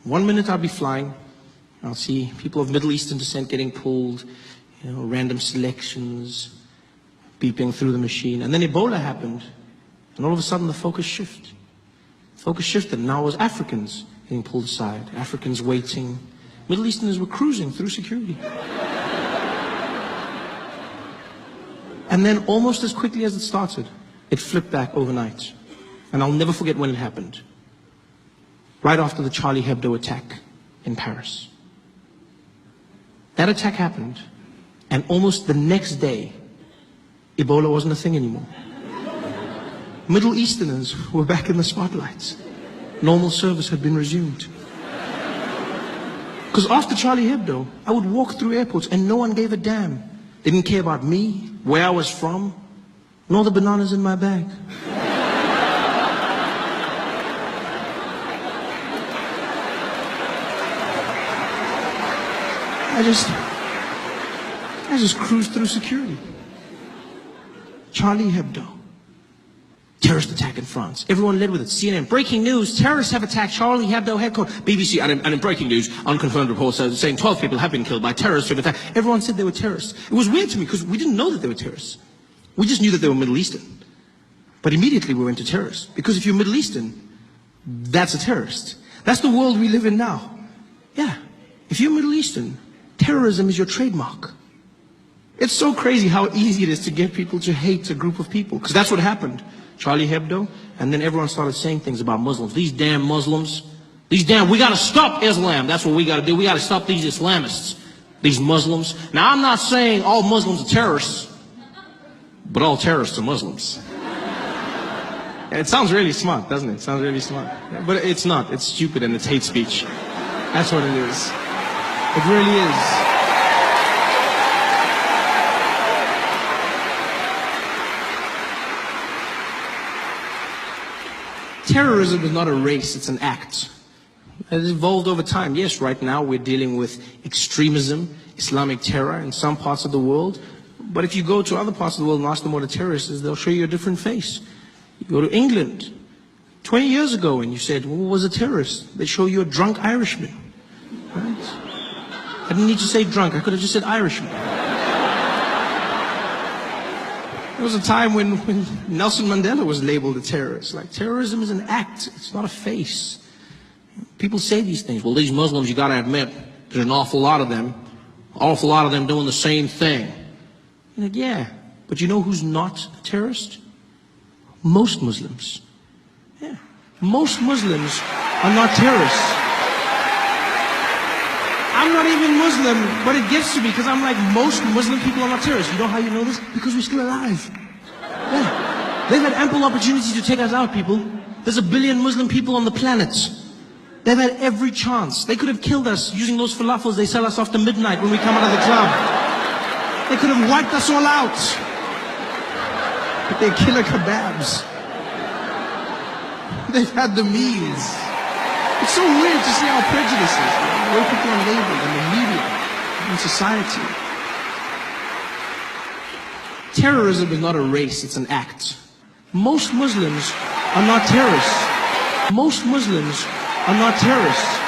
1 minute I'll be flying, I'll see people of Middle Eastern descent getting pulled, random selections, beeping through the machine. And then Ebola happened, and all of a sudden the focus shifted. Focus shifted, and now it was Africans getting pulled aside, Africans waiting. Middle Easterners were cruising through security. And then almost as quickly as it started, it flipped back overnight. And I'll never forget when it happened. Right after the Charlie Hebdo attack in Paris. That attack happened, and almost the next day, Ebola wasn't a thing anymore. Middle Easterners were back in the spotlight. Normal service had been resumed. Because after Charlie Hebdo, I would walk through airports and no one gave a damn. They didn't care about me, where I was from, nor the bananas in my bag. I just cruised through security. Charlie Hebdo. Terrorist attack in France. Everyone led with it. CNN, breaking news, terrorists have attacked Charlie Hebdo headquarters. BBC, and in breaking news, unconfirmed reports saying 12 people have been killed by terrorists during the attack. Everyone said they were terrorists. It was weird to me because we didn't know that they were terrorists. We just knew that they were Middle Eastern. But immediately we went to terrorists. Because if you're Middle Eastern, that's a terrorist. That's the world we live in now. Yeah. If you're Middle Eastern, terrorism is your trademark. It's so crazy how easy it is to get people to hate a group of people. Because that's what happened. Charlie Hebdo, and then everyone started saying things about Muslims. These damn Muslims. We gotta stop Islam. That's what we gotta do. We gotta stop these Islamists. These Muslims. Now I'm not saying all Muslims are terrorists, but all terrorists are Muslims. And it sounds really smart, doesn't it? It sounds really smart. But it's not. It's stupid and it's hate speech. That's what it is. It really is. Terrorism is not a race, it's an act. It has evolved over time. Yes, right now we're dealing with extremism, Islamic terror in some parts of the world. But if you go to other parts of the world and ask them what a terrorist is, they'll show you a different face. You go to England, 20 years ago, and you said, well, what was a terrorist? They show you a drunk Irishman. Right? I didn't need to say drunk, I could have just said Irishman. There was a time when Nelson Mandela was labeled a terrorist. Like, terrorism is an act, it's not a face. People say these things. Well, these Muslims, you gotta admit, there's an awful lot of them doing the same thing. You're like, yeah, but you know who's not a terrorist? Most Muslims. Yeah, most Muslims are not terrorists. I'm not even Muslim, but it gets to me because I'm like, most Muslim people are not terrorists. You know how you know this? Because we're still alive. Yeah. They've had ample opportunity to take us out, people. There's 1 billion Muslim people on the planet. They've had every chance. They could have killed us using those falafels they sell us after midnight when we come out of the club. They could have wiped us all out. But they're killer kebabs. They've had the means. It's so weird to see our prejudices, the way people are labeled in the media, in society. Terrorism is not a race, it's an act. Most Muslims are not terrorists. Most Muslims are not terrorists.